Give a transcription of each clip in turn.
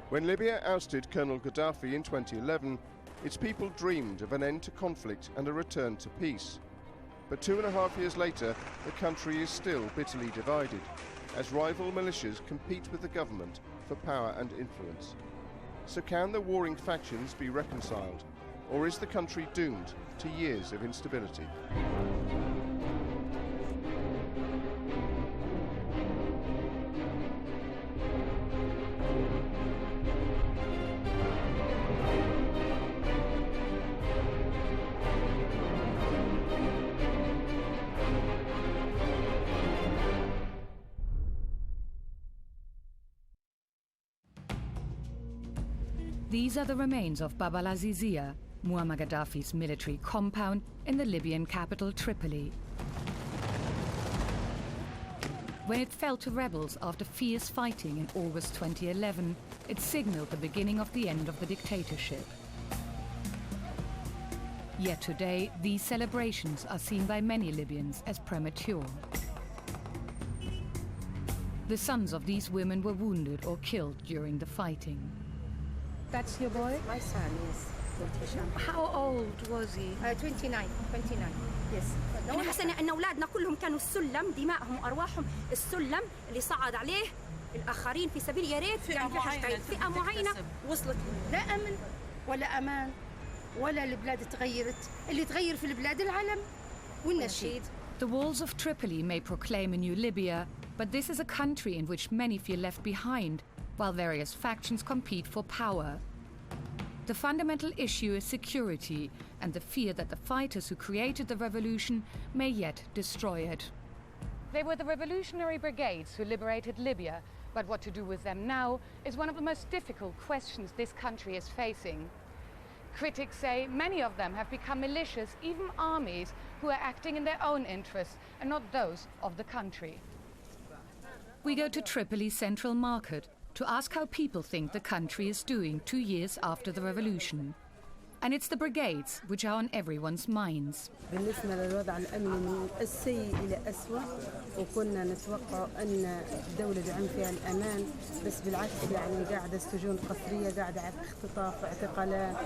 When Libya ousted Colonel Gaddafi in 2011, its people dreamed of an end to conflict and a return to peace. But 2.5 years later, the country is still bitterly divided, as rival militias compete with the government for power and influence. So can the warring factions be reconciled, or is the country doomed to years of instability? These are the remains of Bab al-Azizia, Muammar Gaddafi's military compound in the Libyan capital Tripoli. When it fell to rebels after fierce fighting in August 2011, it signaled the beginning of the end of the dictatorship. Yet today, these celebrations are seen by many Libyans as premature. The sons of these women were wounded or killed during the fighting. That's your boy? My son, yes. How old was he? 29. Yes. أنا حاسة إن أولادنا كلهم كانوا السلم، دمائهم أرواحهم السلم اللي صعد عليه الآخرين في سبيل يا ريت كان في فئة معينة وصلت. لا أمن ولا أمان ولا البلاد تغيرت، اللي تغير في البلاد العلم والنشيد. The walls of Tripoli may proclaim a new Libya, but this is a country in which many feel left behind, while various factions compete for power. The fundamental issue is security and the fear that the fighters who created the revolution may yet destroy it. They were the revolutionary brigades who liberated Libya, but what to do with them now is one of the most difficult questions this country is facing. Critics say many of them have become militias, even armies, who are acting in their own interests and not those of the country. We go to Tripoli's central market to ask how people think the country is doing 2 years after the revolution. And it's the brigades which are on everyone's minds. بالنسبة للوضع الأمني من السيء إلى أسوأ، وكنا نتوقع أن الدولة دعم فيها الأمان، بس بالعكس يعني قاعدة السجون قسرية، قاعدة اختطاف اعتقالات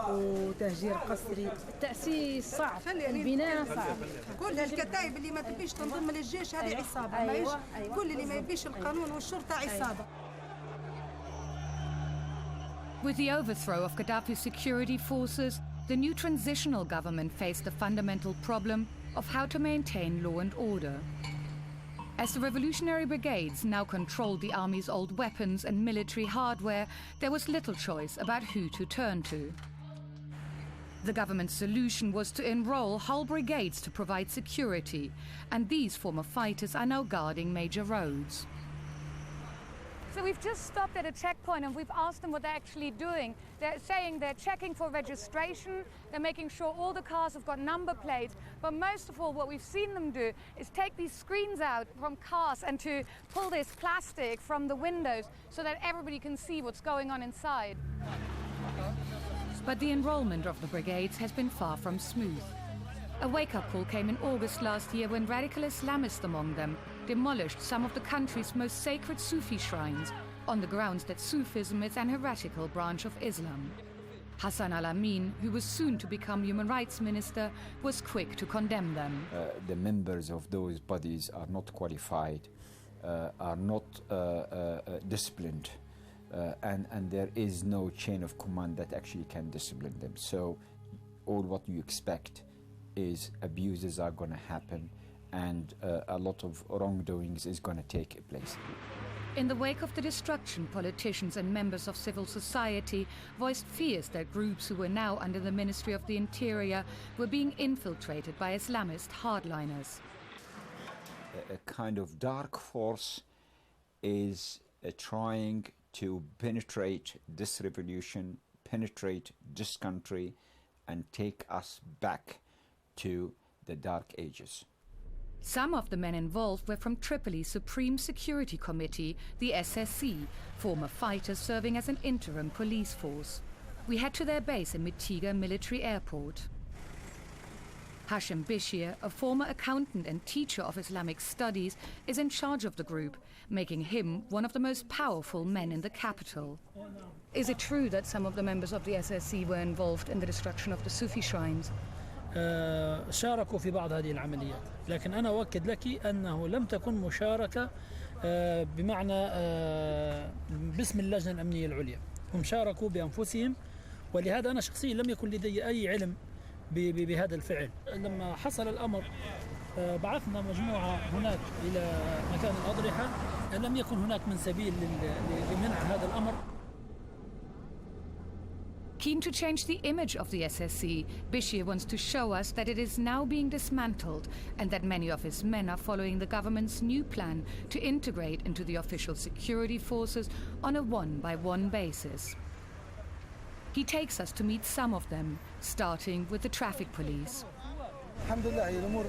وتهجير قسري. التأسيس صعب، البناء صعب. كل الكتائب اللي ما تبيش تنضم للجيش هذه عصابة، كل اللي ما يبيش القانون والشرطة عصابة. With the overthrow of Gaddafi's security forces, the new transitional government faced the fundamental problem of how to maintain law and order. As the revolutionary brigades now controlled the army's old weapons and military hardware, there was little choice about who to turn to. The government's solution was to enroll whole brigades to provide security, and these former fighters are now guarding major roads. So we've just stopped at a checkpoint and we've asked them what they're actually doing. They're saying they're checking for registration, they're making sure all the cars have got number plates, but most of all what we've seen them do is take these screens out from cars and to pull this plastic from the windows so that everybody can see what's going on inside. But the enrollment of the brigades has been far from smooth. A wake-up call came in August last year when radical Islamists among them demolished some of the country's most sacred Sufi shrines on the grounds that Sufism is an heretical branch of Islam. Hassan al-Amin, who was soon to become Human Rights Minister, was quick to condemn them. The members of those bodies are not qualified, are not disciplined, and there is no chain of command that actually can discipline them. So all what you expect is abuses are going to happen and a lot of wrongdoings is going to take place. In the wake of the destruction, politicians and members of civil society voiced fears that groups who were now under the Ministry of the Interior were being infiltrated by Islamist hardliners. A kind of dark force is trying to penetrate this revolution, penetrate this country, and take us back to the Dark Ages. Some of the men involved were from Tripoli's Supreme Security Committee, the SSC, former fighters serving as an interim police force. We head to their base in Mitiga Military Airport. Hashem Bishir, a former accountant and teacher of Islamic studies, is in charge of the group, making him one of the most powerful men in the capital. Is it true that some of the members of the SSC were involved in the destruction of the Sufi shrines? شاركوا في بعض هذه العمليات، لكن أنا أؤكد لك أنه لم تكن مشاركة بمعنى باسم اللجنة الأمنية العليا. هم شاركوا بأنفسهم، ولهذا أنا شخصيا لم يكن لدي أي علم بهذا الفعل. لما حصل الأمر بعثنا مجموعة هناك إلى مكان الأضرحة، لم يكن هناك من سبيل لمنع هذا الأمر. Keen to change the image of the SSC, Bishir wants to show us that it is now being dismantled and that many of his men are following the government's new plan to integrate into the official security forces on a one-by-one basis. He takes us to meet some of them, starting with the traffic police. الحمد لله هي الامور 100%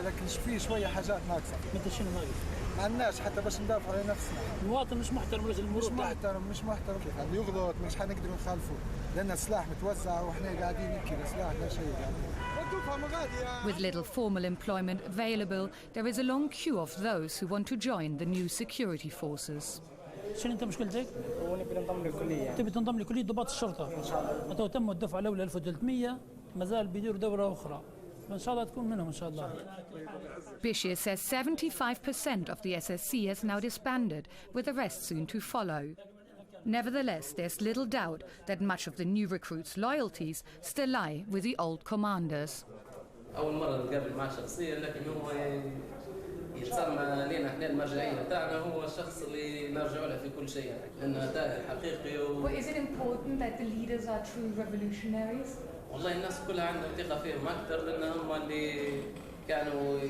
لكن في شويه حاجات ناقصه. مثل شنو ناقص؟ ما عندناش حتى باش ندافعوا على نفسنا. المواطن مش محترم رجل المرور. مش محترم يعني يغلط مش حنقدر نخالفه لان السلاح متوزع واحنا قاعدين نبكي السلاح لا شيء يعني. With little formal employment available, there is a long queue of those who want to join the new security forces. شنو انت مشكلتك؟ نبي ننضم للكليه. تبي تنضم لكليه ضباط الشرطه؟ ان شاء الله. متى تم الدفعه الاولى 1300 مازال بيديروا دوره اخرى. إن شاء الله تكون منهم إن شاء الله. Bishir says 75% of the SSC has now disbanded, with the rest soon to follow. Nevertheless, there's little doubt that much of the new recruits' loyalties still lie with the old commanders. أول مرة نتقابل معه شخصيا، لكن هو يتسمى لنا احنا المرجعية تاعنا، هو الشخص اللي نرجع له في كل شيء، لأنه حقيقي. Well, is it important that the leaders are true revolutionaries? والله الناس كلها عندهم ثقة فيهم أكثر، لأن هم اللي كانوا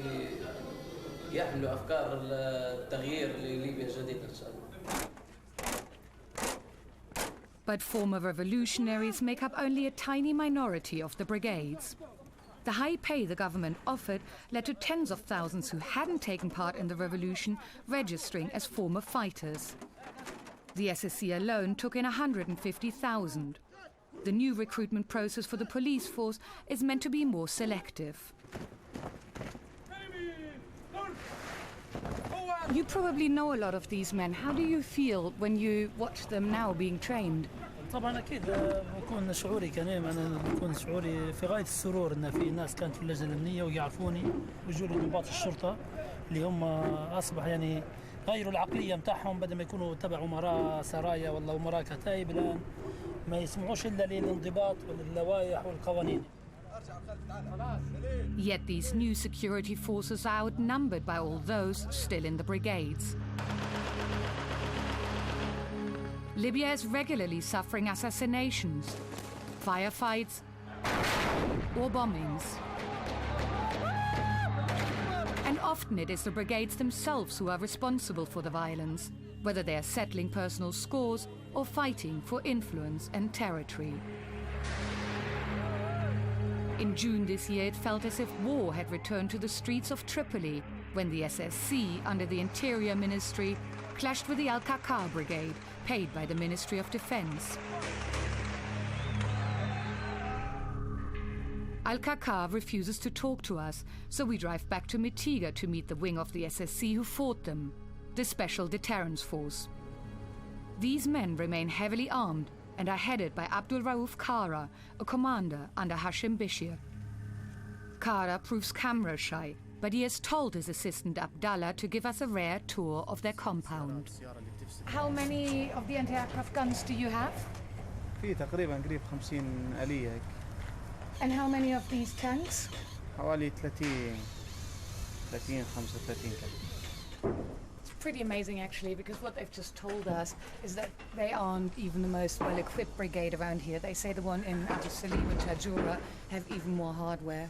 يحملوا أفكار التغيير لليبيا الجديدة إن شاء الله. But former revolutionaries make up only a tiny minority of the brigades. The high pay the government offered led to tens of thousands who hadn't taken part in the revolution registering as former fighters. The SSC alone took in 150,000. The new recruitment process for the police force is meant to be more selective. You probably know a lot of these men. How do you feel when you watch them now being trained? طبعا اكيد بكون شعوري كريم، انا بكون شعوري في غايه السرور ان في ناس كانت في اللجنه الامنيه ويعرفوني ويجوا لي ضباط الشرطه اللي هم اصبح يعني غيروا العقليه نتاعهم، بدل ما يكونوا تبع امراء سرايا ولا امراء كتائب الان ما يسمعوش الا للانضباط وللوائح والقوانين. Yet these new security forces are outnumbered by all those still in the brigades. Libya is regularly suffering assassinations, firefights, or bombings. And often it is the brigades themselves who are responsible for the violence, whether they are settling personal scores or fighting for influence and territory. In June this year, it felt as if war had returned to the streets of Tripoli when the SSC, under the Interior Ministry, clashed with the Al-Kakar Brigade, paid by the Ministry of Defense. Al-Kakar refuses to talk to us, so we drive back to Mitiga to meet the wing of the SSC who fought them, the Special Deterrence Force. These men remain heavily armed and are headed by Abdul Rauf Kara, a commander under Hashem Bishir. Kara proves camera shy, but he has told his assistant Abdallah to give us a rare tour of their compound. How many of the anti-aircraft guns do you have? في تقريبا قريب 50 آلية هيك. And how many of these tanks? حوالي 30 35 كده. It's pretty amazing actually, because what they've just told us is that they aren't even the most well-equipped brigade around here. They say the one in Abu Salim and Jazeera have even more hardware.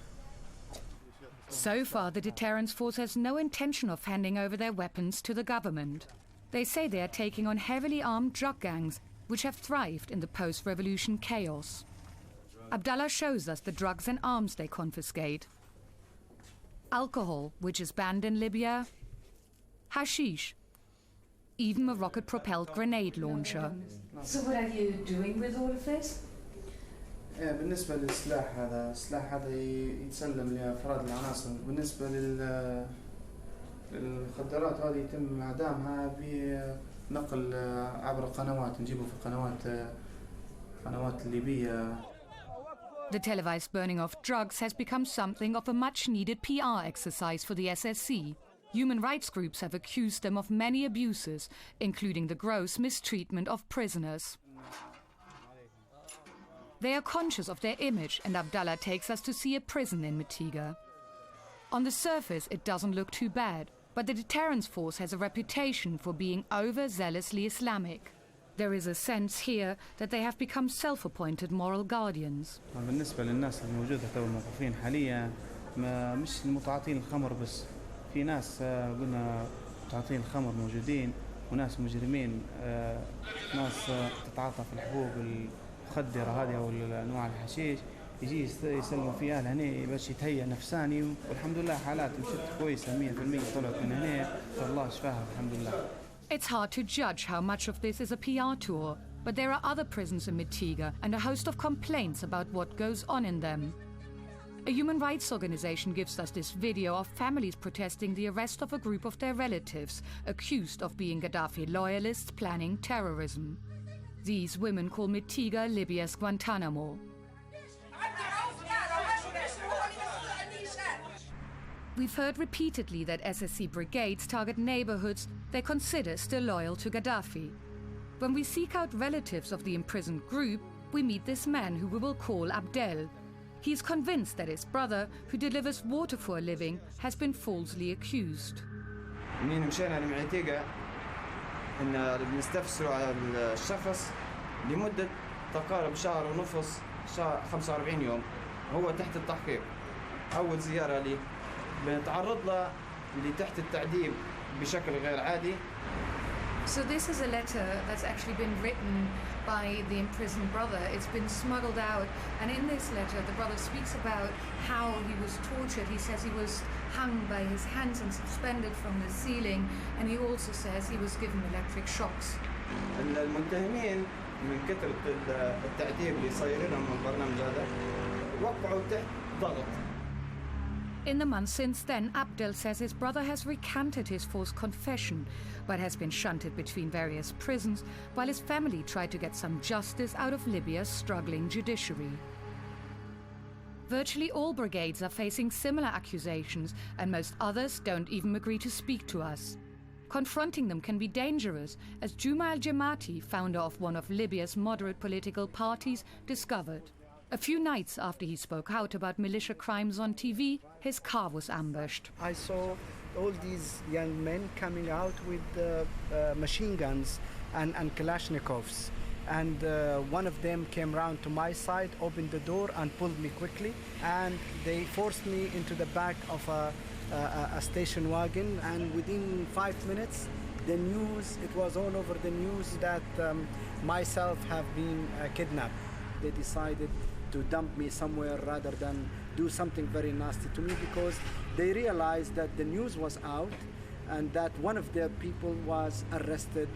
So far, the deterrence force has no intention of handing over their weapons to the government. They say they are taking on heavily armed drug gangs, which have thrived in the post-revolution chaos. Abdallah shows us the drugs and arms they confiscate. Alcohol, which is banned in Libya, hashish, even a rocket-propelled grenade launcher. So what are you doing with all of this? بالنسبة للسلاح هذا، السلاح هذا يتسلم لأفراد العناصر. بالنسبة للمخدرات هذه يتم إعدامها بنقل عبر قنوات، نجيبه في قنوات الليبية. The televised burning of drugs has become something of a much-needed PR exercise for the SSC. Human rights groups have accused them of many abuses, including the gross mistreatment of prisoners. They are conscious of their image, and Abdallah takes us to see a prison in Mitiga. On the surface, it doesn't look too bad, but the deterrence force has a reputation for being overzealously Islamic. There is a sense here that they have become self-appointed moral guardians. بالنسبة للناس الموجودة تو الموقوفين حاليا مش المتعاطين الخمر بس، في ناس قلنا متعاطين الخمر موجودين، وناس مجرمين، ناس تتعاطى في الحبوب المخدرة هذه أو أنواع الحشيش، يجي يسلموا فيها لهنا باش يتهيأ نفساني، والحمد لله حالات مشت كويسة 100% طلعت من هنا، فالله شفاها الحمد لله. It's hard to judge how much of this is a PR tour, but there are other prisons in Mitiga and a host of complaints about what goes on in them. A human rights organization gives us this video of families protesting the arrest of a group of their relatives accused of being Gaddafi loyalists planning terrorism. These women call Mitiga Libya's Guantanamo. We've heard repeatedly that SSC brigades target neighborhoods they consider still loyal to Gaddafi. When we seek out relatives of the imprisoned group, we meet this man who we will call Abdel. He's convinced that his brother, who delivers water for a living, has been falsely accused. منين مشينا لمعتيقة إن بنستفسروا على الشخص لمدة تقارب شهر ونص، 45 يوم هو تحت التحقيق. أول زيارة لي بنتعرض له لتحت التعذيب بشكل غير عادي. So this is a letter that's actually been written by the imprisoned brother. It's been smuggled out, and in this letter the brother speaks about how he was tortured. He says he was hung by his hands and suspended from the ceiling, and he also says he was given electric shocks. المتهمين من كثر التعذيب اللي صاير لهم من البرنامج هذا وقعوا تحت ضغط. In the months since then, Abdel says his brother has recanted his forced confession, but has been shunted between various prisons, while his family tried to get some justice out of Libya's struggling judiciary. Virtually all brigades are facing similar accusations, and most others don't even agree to speak to us. Confronting them can be dangerous, as Juma al-Jamati, founder of one of Libya's moderate political parties, discovered. A few nights after he spoke out about militia crimes on TV, his car was ambushed. I saw all these young men coming out with machine guns and Kalashnikovs. And one of them came round to my side, opened the door and pulled me quickly. And they forced me into the back of a station wagon. And within 5 minutes, the news, it was all over the news that myself have been kidnapped. They decided to dump me somewhere rather than do something very nasty to me, because they realized that the news was out and that one of their people was arrested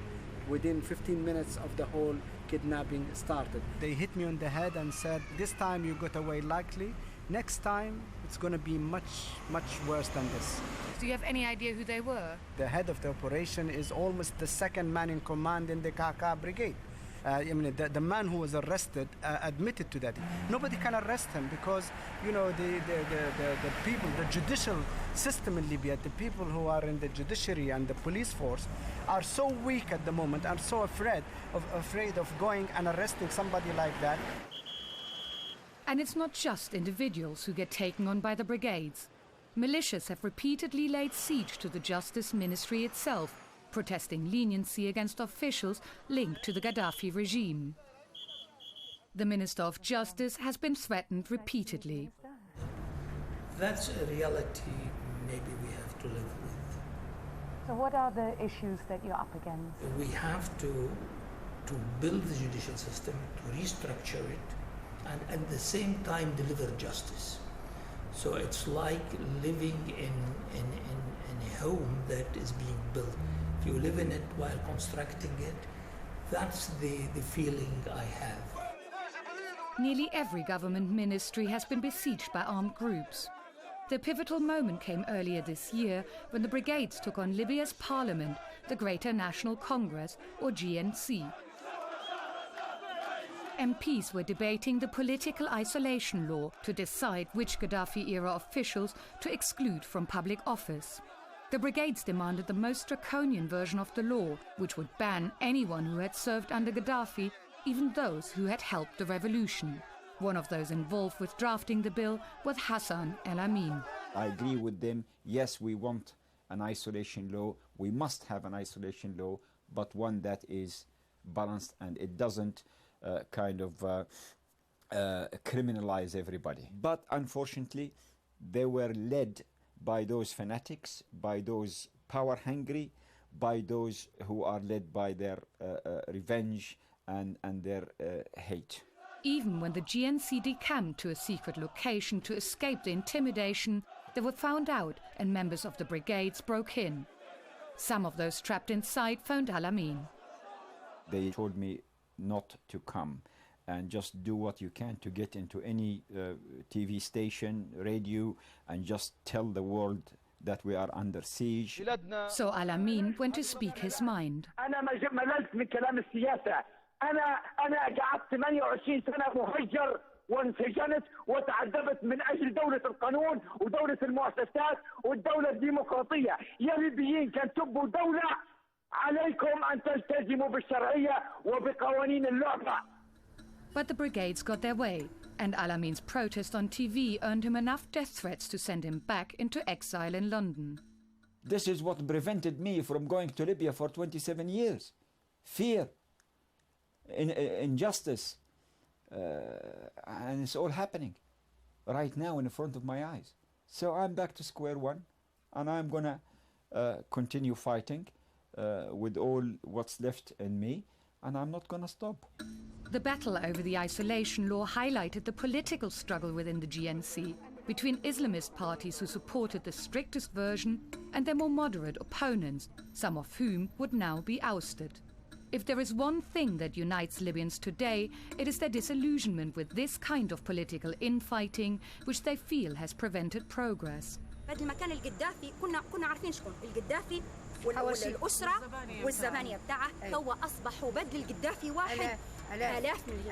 within 15 minutes of the whole kidnapping started. They hit me on the head and said, this time you got away likely, next time it's going to be much, much worse than this. Do you have any idea who they were? The head of the operation is almost the second man in command in the Kaka brigade. The man who was arrested admitted to that. Nobody can arrest him because, you know, the people, the judicial system in Libya, the people who are in the judiciary and the police force are so weak at the moment, are so afraid of going and arresting somebody like that. And it's not just individuals who get taken on by the brigades. Militias have repeatedly laid siege to the Justice Ministry itself, protesting leniency against officials linked to the Gaddafi regime. The Minister of Justice has been threatened repeatedly. That's a reality maybe we have to live with. So what are the issues that you're up against? We have to build the judicial system, to restructure it, and at the same time deliver justice. So it's like living in a home that is being built. If you live in it while constructing it, that's the feeling I have. Nearly every government ministry has been besieged by armed groups. The pivotal moment came earlier this year when the Brigades took on Libya's parliament, the Greater National Congress, or GNC. MPs were debating the political isolation law to decide which Gaddafi-era officials to exclude from public office. The Brigades demanded the most draconian version of the law, which would ban anyone who had served under Gaddafi, even those who had helped the revolution. One of those involved with drafting the bill was Hassan El-Amin. I agree with them. Yes, we want an isolation law. We must have an isolation law, but one that is balanced and it doesn't criminalize everybody. But unfortunately, they were led by those fanatics, by those power-hungry, by those who are led by their revenge and their hate. Even when the GNC decamped to a secret location to escape the intimidation, they were found out and members of the Brigades broke in. Some of those trapped inside phoned El-Amin. They told me not to come and just do what you can to get into any TV station, radio, and just tell the world that we are under siege. So El-Amin went to speak his mind. أنا قعدت 28 سنة مهجر وانسجنت وتعذبت من أجل دولة القانون ودولة المؤسسات والدولة الديمقراطية. يا ليبيين كان تبوا دولة عليكم أن تلتزموا بالشرعية وبقوانين اللعبة. But the Brigades got their way, and El-Amin's protest on TV earned him enough death threats to send him back into exile in London. This is what prevented me from going to Libya for 27 years. Fear. Injustice, and it's all happening right now in front of my eyes. So I'm back to square one, and I'm gonna continue fighting with all what's left in me, and I'm not gonna stop. The battle over the isolation law highlighted the political struggle within the GNC between Islamist parties who supported the strictest version and their more moderate opponents, some of whom would now be ousted. If there is one thing that unites Libyans today, it is their disillusionment with this kind of political infighting, which they feel has prevented progress. بدل ما كان القدافي كنا عارفين شكون القدافي والأسرة والزبانية بتاعه هو أصبحوا بدل القدافي واحد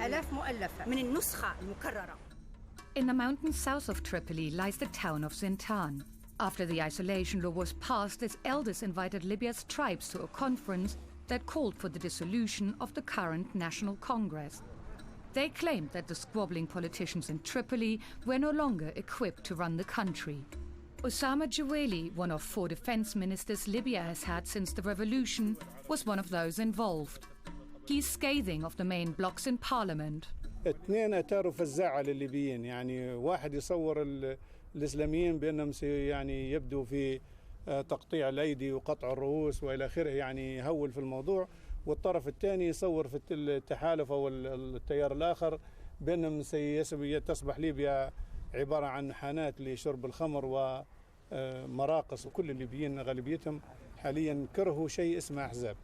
آلاف مؤلفة من النسخة المكررة. In the mountains south of Tripoli lies the town of Zintan. After the isolation law was passed, its elders invited Libya's tribes to a conference that called for the dissolution of the current National Congress. They claimed that the squabbling politicians in Tripoli were no longer equipped to run the country. Osama Jaweli, one of 4 defense ministers Libya has had since the revolution, was one of those involved. He's scathing of the main blocs in parliament. 2 أثاروا فزاعة للليبيين، يعني واحد يصور الإسلاميين بأنهم يعني يبدو في تقطيع الأيدي وقطع الرؤوس وإلى آخره، يعني يهول في الموضوع، والطرف الثاني يصور في التحالف أو التيار الآخر بأنهم تصبح ليبيا عبارة عن حانات لشرب الخمر ومراقص، وكل الليبيين غالبيتهم حاليا كرهوا شيء اسمه أحزاب.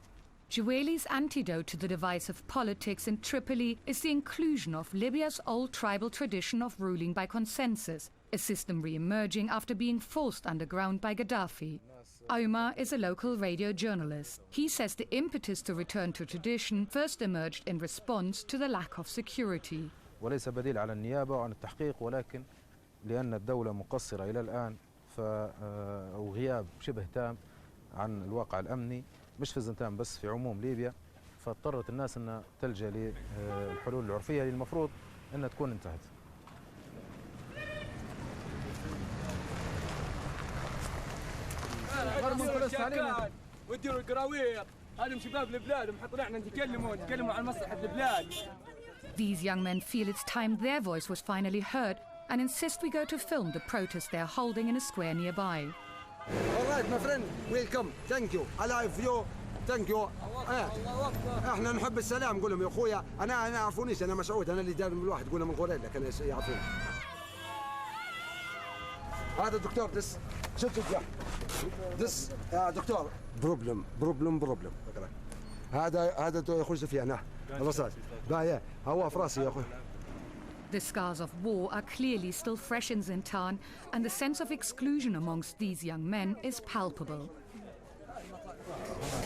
Jaweli's antidote to the divisive politics in Tripoli is the inclusion of Libya's old tribal tradition of ruling by consensus, a system re-emerging after being forced underground by Gaddafi. Omar is a local radio journalist. He says the impetus to return to tradition first emerged in response to the lack of security. وليس بديل على النيابة وعن التحقيق، ولكن لأن الدولة مقصرة إلى الآن أو غياب شبه تام عن الواقع الأمني مش في زنتان بس في عموم ليبيا، فاضطرت الناس أن تلجأ للحلول العرفية اللي المفروض أنها تكون انتهت. وديروا القراوير، هذم شباب البلاد محطلعنا نتكلموا عن مصلحة البلاد. These young men feel it's time their voice was finally heard and insist we go to film the protest they're holding in a square nearby. All right, my friend, welcome. Thank you. I love you. Thank you. احنا نحب السلام، نقول لهم يا اخويا انا عارفونيش، انا مسعود، انا اللي دار من الواحد، قول لهم من غوريلا كان يعرفوني. هذا الدكتور دس شفت دس دكتور بروبلم هذا يا اخوي سفيان الرصاص بايع هو في راسي يا اخوي The scars of war are clearly still fresh in Zintan, and the sense of exclusion amongst these young men is palpable.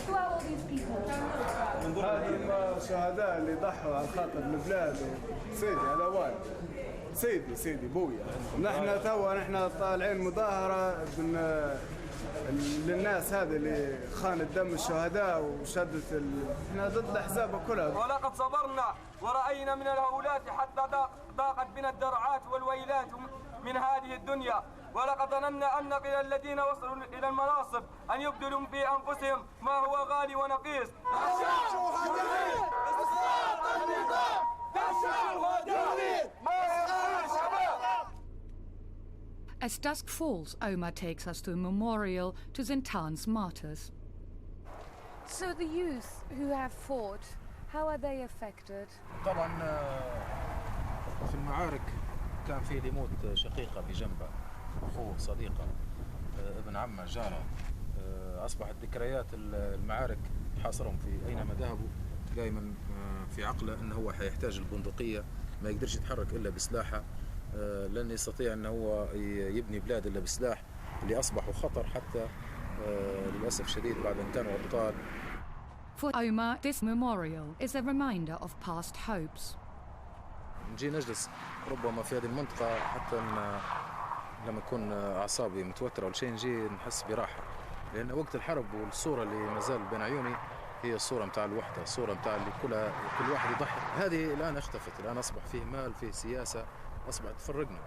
Who are all these people? هذه الشهداء اللي ضحوا على خاطر البلاد سيدي هذا والد سيدي بويا نحن توا طالعين مظاهرة للناس هذه اللي خانت دم الشهداء وشدت احنا ضد الاحزاب كلها. ولقد صبرنا ورأينا من الهولات حتى ضاقت بنا الدرعات والويلات من هذه الدنيا، ولقد ظننا أن نقل الذين وصلوا إلى المناصب أن يبذلوا في أنفسهم ما هو غالي ونقيس. As dusk falls, Omar takes us to a memorial to Zintan's martyrs. So the youth who have fought, how are they affected? طبعا في المعارك كان في اللي يموت شقيقة بجنبه، أخوه صديقه، ابن عمه جاره. أصبحت ذكريات المعارك تحاصرهم في أينما ذهبوا، دائما في عقله أنه هو حيحتاج البندقية، ما يقدرش يتحرك إلا بسلاحه، لن يستطيع أنه هو يبني بلاد إلا بسلاح، اللي أصبحوا خطر حتى للأسف الشديد بعد أن كانوا أبطال. For Omar, this memorial is a reminder of past hopes. نجي نجلس ربما في هذه المنطقة حتى لما يكون أعصابي متوترة ولا شيء نجي نحس براحة، لأن وقت الحرب والصورة اللي ما زال بين عيوني هي الصورة متاع الوحدة، الصورة متاع اللي كل واحد يضحي. هذه الآن اختفت، الآن أصبح فيه مال، فيه سياسة، أصبحت تفرقنا.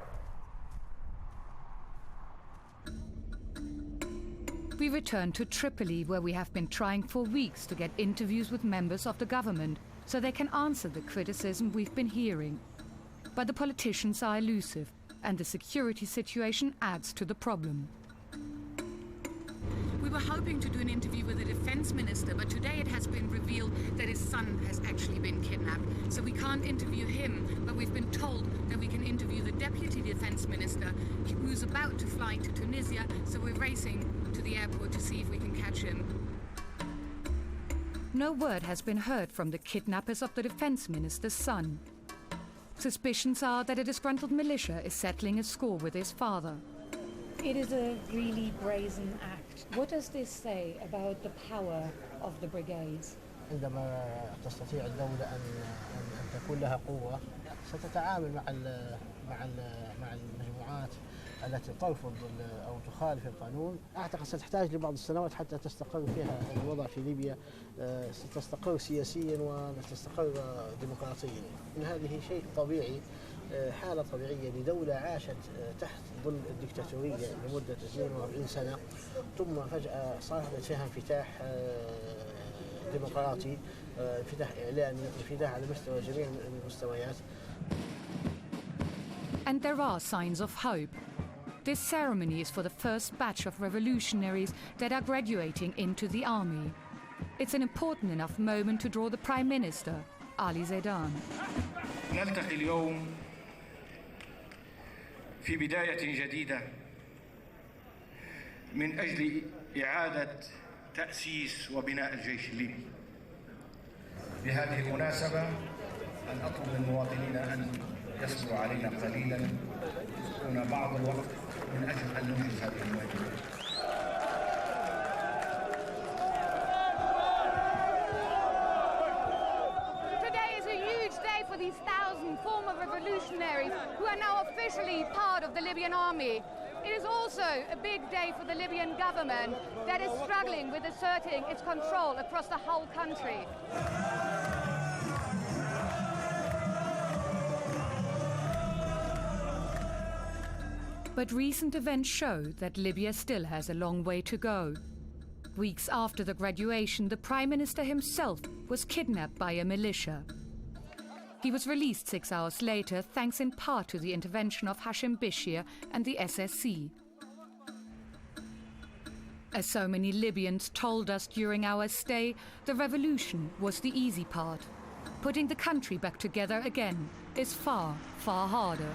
We return to Tripoli, where we have been trying for weeks to get interviews with members of the government so they can answer the criticism we've been hearing. But the politicians are elusive, and the security situation adds to the problem. We were hoping to do an interview with the defense minister, but today it has been revealed that his son has actually been kidnapped. So we can't interview him, but we've been told that we can interview the deputy defense minister, who's about to fly to Tunisia, so we're racing to the airport to see if we can catch him. No word has been heard from the kidnappers of the defense minister's son. Suspicions are that a disgruntled militia is settling a score with his father. It is a really brazen act. What does this say about the power of the brigades? عندما تستطيع الدولة أن تكون لها قوة ستتعامل مع المجموعات التي ترفض أو تخالف القانون. أعتقد ستحتاج لبعض السنوات حتى تستقر فيها الوضع في ليبيا، ستستقر سياسيا وتستقر ديمقراطيا. إن هذه شيء طبيعي، حالة طبيعية لدولة عاشت تحت ظل الدكتاتورية لمدة 42 سنة، ثم فجأة صاحبت فيها انفتاح ديمقراطي، انفتاح إعلامي، انفتاح على مستوى جميع المستويات. And there are signs of hope. This ceremony is for the first batch of revolutionaries that are graduating into the army. It's an important enough moment to draw the Prime Minister, Ali Zaidan. نلتقي اليوم في بداية جديدة من أجل إعادة تأسيس وبناء الجيش الليبي. بهذه المناسبة أن أطلب للمواطنين أن يصبروا علينا قليلا، يكون بعض الوقت من أجل أن ننجز هذه المهمة. Today is a huge day for these 1,000 former revolutionaries who are now officially part of the Libyan army. It is also a big day for the Libyan government that is struggling with asserting its control across the whole country. But recent events show that Libya still has a long way to go. Weeks after the graduation, the Prime Minister himself was kidnapped by a militia. He was released 6 hours later, thanks in part to the intervention of Hashim Bishir and the SSC. As so many Libyans told us during our stay, the revolution was the easy part. Putting the country back together again is far, far harder.